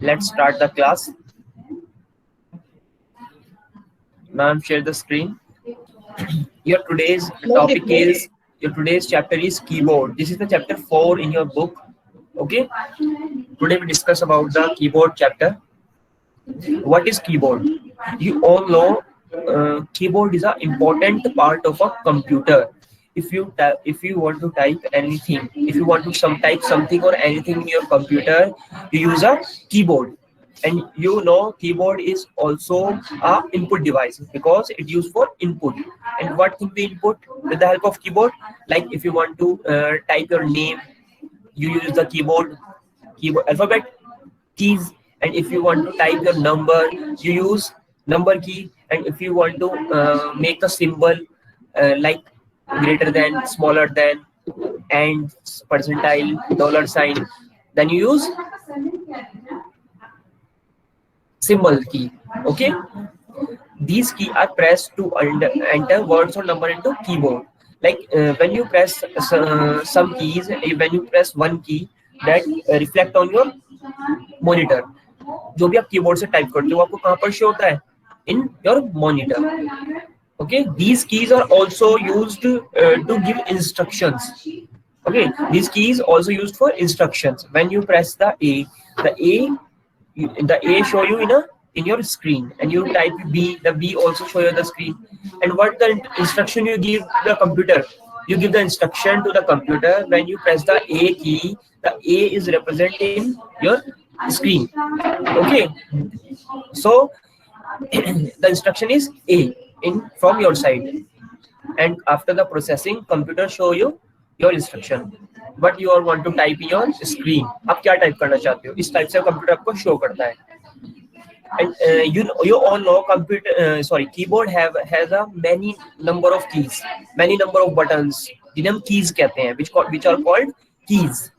Let's start the class. Now I'm share the screen. Your today's topic is your today's chapter is keyboard. This is the chapter 4 in your book. Okay. Today we discuss about the keyboard chapter. What is keyboard? You all know keyboard is an important part of a computer. If you want to type anything, if you want to type something or anything in your computer, you use a keyboard. And you know keyboard is also a input device because it used for input. And what can we input with the help of keyboard? Like if you want to type your name, you use the keyboard alphabet keys. And if you want to type your number, you use number key. And if you want to make a symbol like greater than, smaller than, and percentile, dollar sign, then you use symbol key. Okay, these key are pressed to enter words or number into keyboard. Like when you press some keys, when you press one key, that reflect on your monitor. जो भी आप keyboard से type करते हो आपको कहाँ पर show होता है? In your monitor. Okay, these keys are also used to give instructions. Okay, these keys also used for instructions. When you press the A show you in your screen, and you type B, the B also show you the screen. And what the instruction you give the computer? You give the instruction to the computer. When you press the A key, the A is represented in your screen. Okay, so the instruction is A in from your side, and after the processing, computer show you your instruction. What you all want to type in your screen? आप क्या type करना चाहते हो? इस type से computer आपको show करता है. And you all know keyboard has a many number of keys, many number of buttons. जिन्हें हम keys कहते हैं, which are called keys.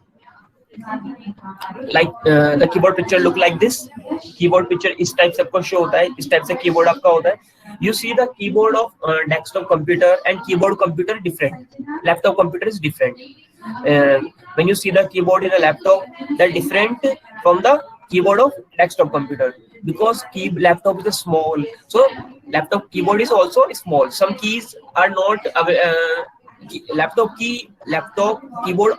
Like the keyboard picture look like this. Keyboard picture इस type से आपको show होता है. इस type से keyboard आपका होता है. You see the keyboard of desktop computer and keyboard computer different. Laptop computer is different. When you see the keyboard in a laptop, they're different from the keyboard of desktop computer, because laptop is small, so laptop keyboard is also small. Some keys are not laptop keyboard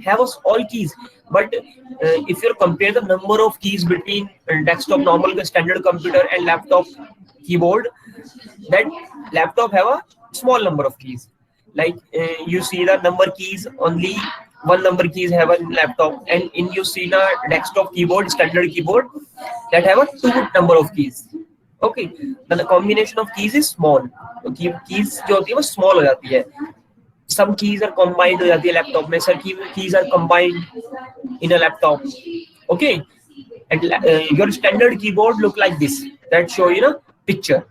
have all keys, but if you compare the number of keys between desktop normal standard computer and laptop keyboard, that laptop have a small number of keys. Like you see the number keys, only one number keys have a laptop, and in you see the desktop keyboard, standard keyboard, that have a two number of keys. Okay, then the combination of keys is small. So keys जो होती है वो small हो जाती है. Some keys are combined हो जाती है laptop में. Some keys are combined in a laptop. Okay, and your standard keyboard look like this. That show you a picture.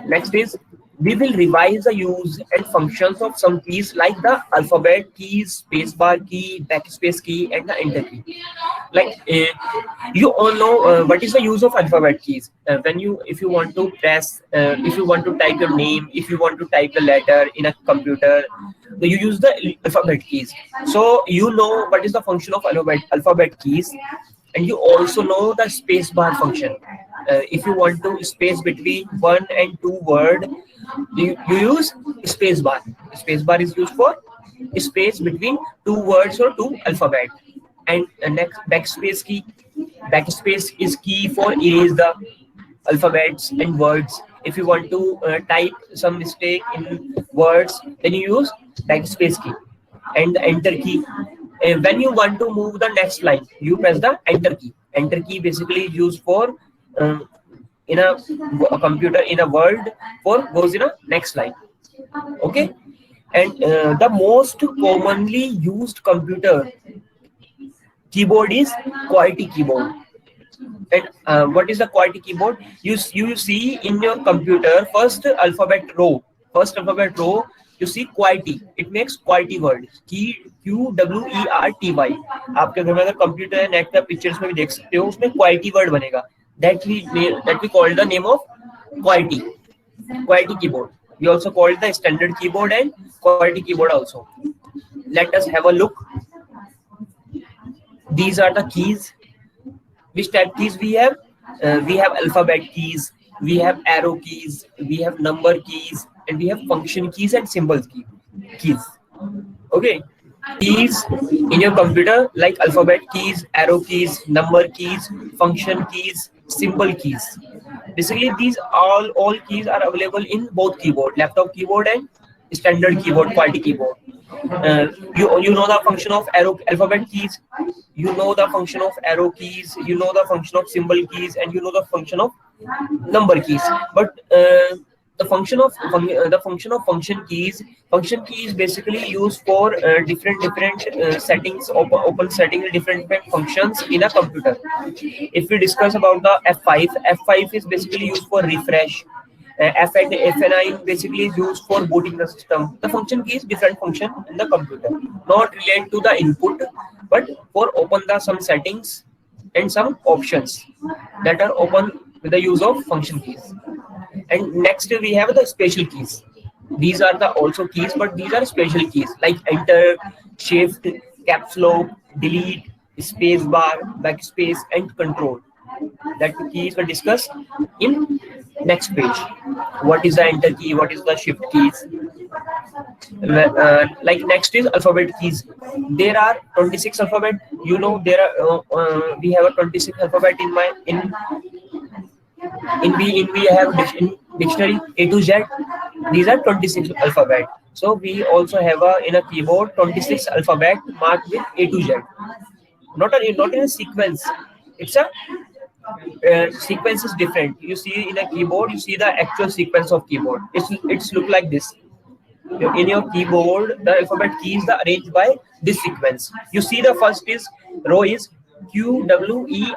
Next is we will revise the use and functions of some keys like the alphabet keys, spacebar key, backspace key, and the enter key. Like you all know what is the use of alphabet keys. If you want to press, if you want to type your name, if you want to type the letter in a computer, you use the alphabet keys. So you know what is the function of alphabet keys, and you also know the spacebar function. If you want to space between one and two word, you use spacebar. Spacebar is used for space between two words or two alphabet. And next, backspace key. Backspace is key for erase the alphabets and words. If you want to type some mistake in words, then you use backspace key. And the enter key. When you want to move the next line, you press the enter key. Enter key basically is used for in a computer, in a word, for goes in a next line. Okay, and the most commonly used computer keyboard is QWERTY keyboard. And what is the QWERTY keyboard? You see in your computer first alphabet row, you see QWERTY. It makes QWERTY word. QWERTY. आपके घर में अगर computer है, net पे pictures में भी देख सकते हो, उसमें QWERTY वर्ड बनेगा. That we call the name of QWERTY keyboard. We also call it the standard keyboard and QWERTY keyboard also. Let us have a look. These are the keys. Which type keys we have? We have alphabet keys, we have arrow keys, we have number keys, and we have function keys and symbol keys. Okay, keys in your computer like alphabet keys, arrow keys, number keys, function keys, symbol keys. Basically, these all keys are available in both keyboard, laptop keyboard and standard keyboard, quality keyboard. You know the function of arrow alphabet keys, you know the function of arrow keys, you know the function of symbol keys, and you know the function of number keys. But the function of function key is basically used for different settings, open setting different functions in a computer. If we discuss about the F5 is basically used for refresh. F9 basically is used for booting the system. The function key is different function in the computer, not related to the input, but for open the some settings and some options that are open with the use of function keys. And next we have the special keys. These are the also keys, but these are special keys like enter, shift, caps lock, delete, space bar, backspace, and control. That keys were discussed in next page. What is the enter key? What is the shift keys? Like next is alphabet keys. There are 26 alphabet. You know there are we have a 26 alphabet in we have in dictionary A to Z. These are 26 alphabet. So we also have in a keyboard 26 alphabet marked with A to Z. Not in a sequence. It's a sequence is different. You see in a keyboard, you see the actual sequence of keyboard. It's look like this. In your keyboard, the alphabet keys are arranged by this sequence. You see the first is row is QWERTY.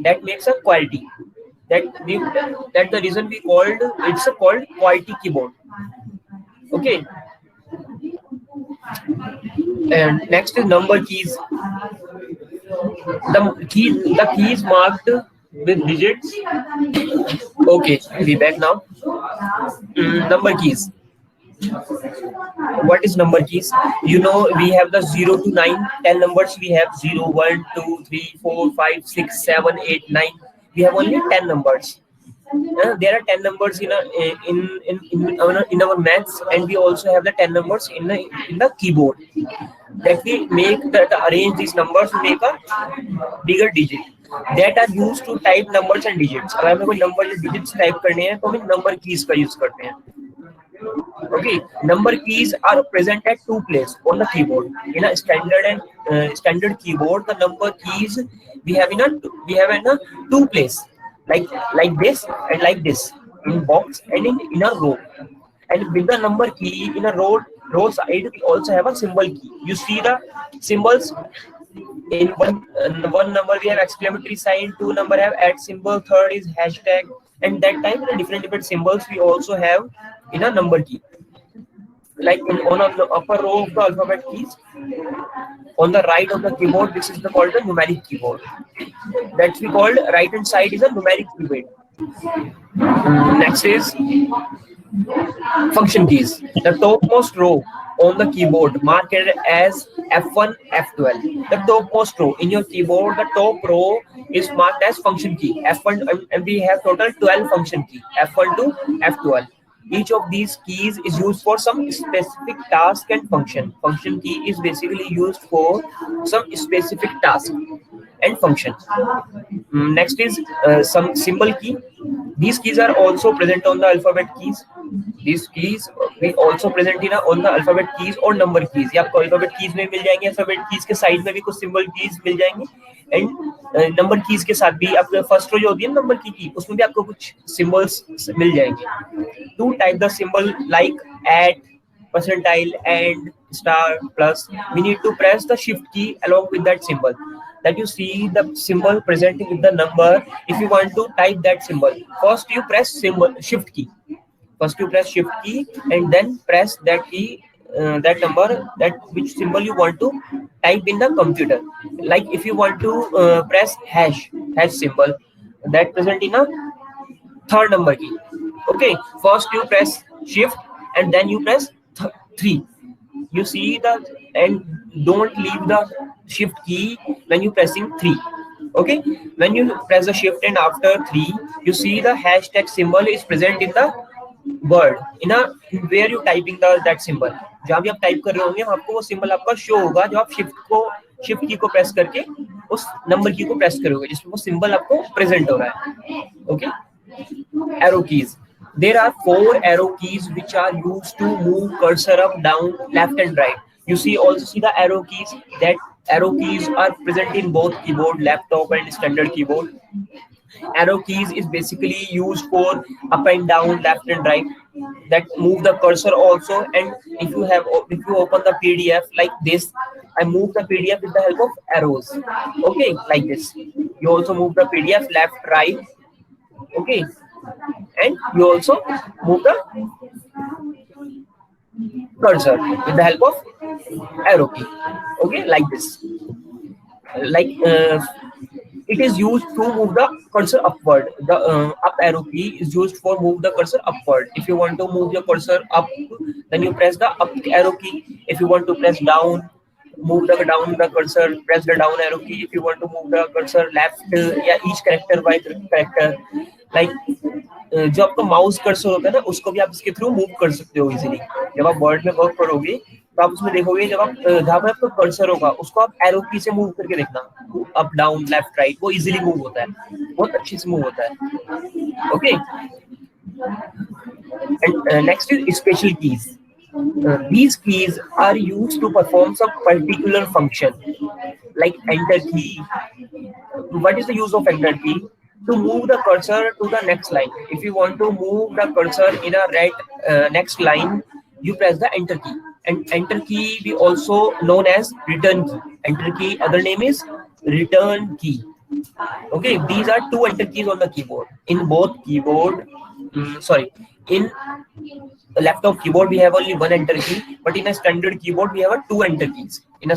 That makes a quality. That's the reason we called called quality keyboard. Okay. And next is number keys. The key is marked with digits. Okay, we back now. Number keys. What is number keys? You know we have the 0 to 9, 10 numbers. We have 0, 1, 2, 3, 4, 5, 6, 7, 8, 9. We have only 10 numbers. There are 10 numbers in our maths, and we also have the 10 numbers in the keyboard. That we make that arrange these numbers to make a bigger digit that are used to type numbers and digits. अगर हमें कोई number या digits type करने हैं तो हम number keys का use करते हैं. Okay, number keys are present at two places on the keyboard. In a standard keyboard, the number keys we have in a two place, like this and like this, in box and in a row. And with the number key in a row side, we also have a symbol key. You see the symbols in one number we have exclamatory sign, two number have @ symbol, third is hashtag, and that type of different symbols we also have in a number key. Like on the upper row of the alphabet keys, on the right of the keyboard, this is called the numeric keyboard. That's we called right hand side is a numeric keyboard. Next is function keys. The topmost row on the keyboard marked as F1, F12. The topmost row in your keyboard, the top row is marked as function key F1, and we have total 12 function key F1 to F12. Each of these keys is used for some specific task and function. Function key is basically used for some specific task and function. Next is some symbol key. These keys are also present on the alphabet keys. These keys we also present on the alphabet keys or number keys. ये आपको alphabet keys में मिल जाएंगे, alphabet keys के side में भी कुछ symbol keys मिल जाएंगे, and number keys के साथ भी आपको first row जो होती है number की उसमें भी आपको कुछ symbols मिल जाएंगे. To type the symbol like at, percentile, and, star, plus, we need to press the shift key along with that symbol. That you see the symbol presenting with the number. If you want to type that symbol, first you press shift key. First you press shift key and then press that key, that number, that which symbol you want to type in the computer. Like if you want to press hash symbol, that present in a third number key. Okay, first you press shift and then you press 3. You see the, and don't leave the shift key when you pressing 3. Okay, when you press the shift and after 3, you see the hashtag symbol is present in the word in a where you typing the that symbol. जहाँ भी आप type कर रहे होंगे आपको वो symbol आपका show होगा जो आप शिफ्ट की को प्रेस करके उस नंबर की को प्रेस करोगे जिसमें वो सिंबल आपको प्रेजेंट हो रहा है. Okay, arrow keys. There are 4 arrow keys which are used to move cursor up, down, left and right. You also see the arrow keys. That arrow keys are present in both keyboard, laptop and standard keyboard. Arrow keys is basically used for up and down, left and right, that move the cursor also. And if you open the PDF like this, I move the PDF with the help of arrows. Okay, like this. You also move the PDF left, right. Okay, and you also move the cursor with the help of arrow key. Okay, like this. Like it is used to move the cursor upward. The up arrow key is used for move the cursor upward. If you want to move your cursor up, then you press the up arrow key. If you want to press down, move the down the cursor, press the down arrow key. If you want to move the cursor left, yeah, each character by character. Like जो आपका mouse cursor होता है ना उसको भी आप इसके through move कर सकते हो इजीली. जब आप वर्ड में वर्क करोगे तो आप उसमें देखोगे जब आप जहाँ पर आपका कर्सर होगा उसको आप एरो की से मूव करके देखना, अप डाउन लेफ्ट राइट, वो इजीली मूव होता है, बहुत अच्छे से मूव होता है. Okay, and next is special keys. These keys are used to perform some particular function like enter key. What is the use of enter key? To move the cursor to the next line. If you want to move the cursor in a right next line, you press the enter key. And enter key we also known as return key. Enter key other name is return key. Okay, these are 2 enter keys on the keyboard. In both keyboard, in laptop keyboard we have only 1 enter key, but in a standard keyboard we have 2 enter keys. In a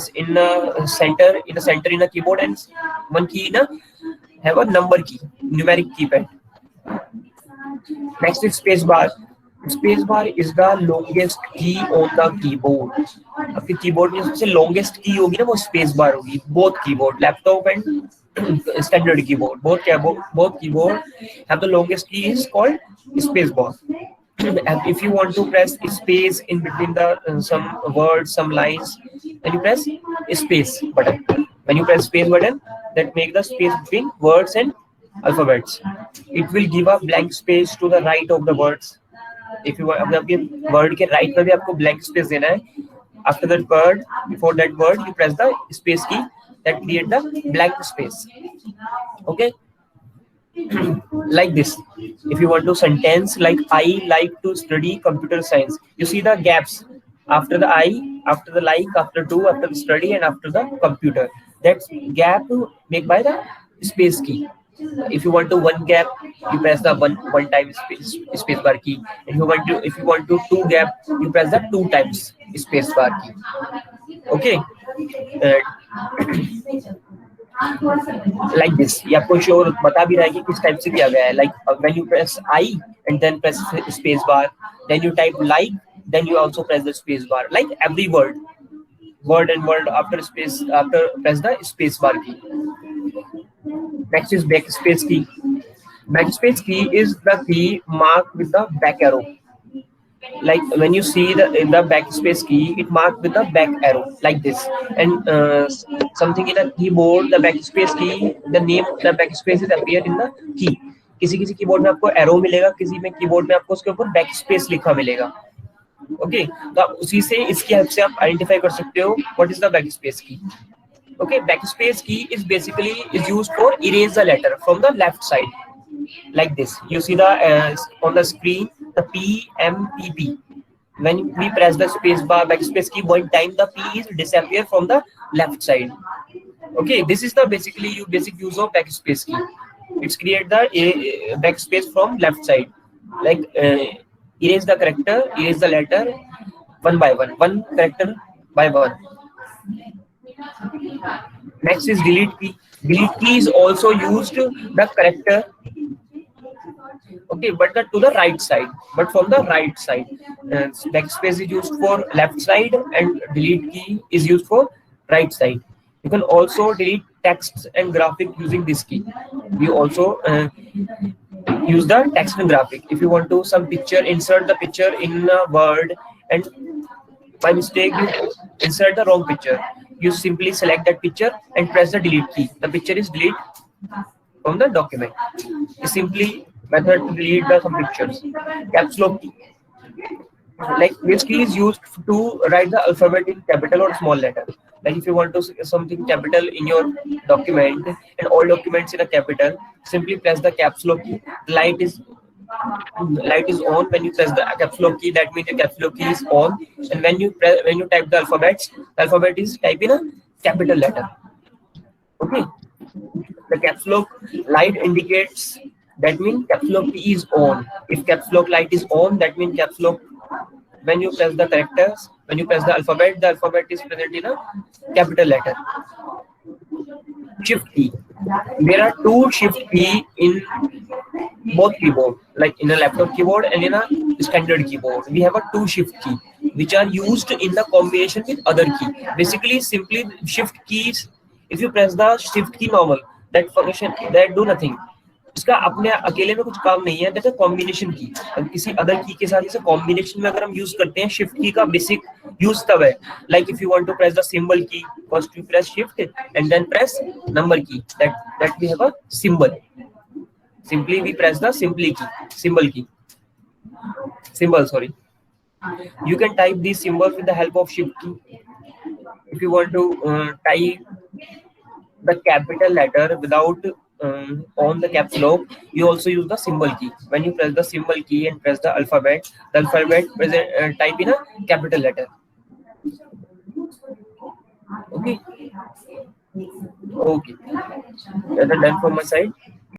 center in a keyboard, and 1 key in a have a number key, numeric keypad. Next is space bar. Space bar is the longest key on the keyboard. आपके keyboard में सबसे longest key होगी ना वो space bar होगी. Both keyboard, laptop and standard keyboard, both keyboard have the longest key is called space bar. And if you want to press space in between the some words, some lines, then you press space button. When you press space button, that make the space between words and alphabets. It will give a blank space to the right of the words. If you want आपके word के right में भी आपको blank space देना है. After that word, before that word, you press the space key that create the blank space. Okay. Like this. If you want to sentence like I like to study computer science, you see the gaps after the I, after the like, after to, after the study, and after the computer. That gap made by the space key. If you want to 1 gap, you press the one time space bar key. If you want to 2 gap, you press the 2 times space bar key. Okay. Like this. ये आपको show बता भी रहा है कि किस type से किया गया है. Like when you press I and then press space bar, then you type like, then you also press the space bar. Like every word and word after press the space bar key. Next is backspace key. Backspace key is the key marked with the back arrow. Like when you see the backspace key, it marked with the back arrow like this. And something in a keyboard, the backspace key, the name of the backspace is appear in the key. किसी keyboard में आपको arrow मिलेगा, किसी में keyboard में आपको उसके ऊपर बैकस्पेस लिखा मिलेगा. ओके, तो आप उसी से इसकी हेल्प से आप आइडेंटिफाई कर सकते हो व्हाट इज द बैकस्पेस की. Okay, backspace key is basically used for erase the letter from the left side. Like this. You see the on the screen the PMPP. When we press the space bar backspace key 1 time, the P is disappear from the left side. Okay, this is the basic use of backspace key. It's create the backspace from left side. Like erase the character, erase the letter one by one character by one. Next is delete key. Delete key is also used the character. Okay, but to the right side. But from the right side, backspace is used for left side and delete key is used for right side. You can also delete text and graphic using this key. You also use the text and graphic. If you want to some picture, insert the picture in a word, and by mistake you insert the wrong picture, you simply select that picture and press the delete key. The picture is deleted from the document. It's simply method to delete the some pictures. Caps lock key. Like this key is used to write the alphabet in capital or small letter. Like if you want to something capital in your document and all documents in a capital, simply press the caps lock key. Light is on when you press the caps lock key. That means the caps lock key is on, and when you type the alphabets, the alphabet is typed in a capital letter. Okay, the caps lock light indicates, that means caps lock key is on. If caps lock light is on, that means caps lock, when you press the characters, when you press the alphabet is present in a capital letter. Shift key. There are two shift key in both keyboard, like in a laptop keyboard and in a standard keyboard. We have a two shift key which are used in the combination with other key. Basically, simply shift keys. If you press the shift key normal, that function that do nothing. इसका अपने अकेले में कुछ काम नहीं है. That a combination की. किसी अदर की के साथ इसे कॉम्बिनेशन में अगर हम यूज करते हैं, शिफ्ट की का बेसिक यूज तब है. Like if you want to press the symbol key, first you press shift and then press number key. That we have a symbol. Simply we press the symbol key. Sorry. You can type these symbols with the help of shift key. If you want to type the capital letter without on the caps lock, you also use the symbol key. When you press the symbol key and press the alphabet type in a capital letter. Okay. That's done from my side.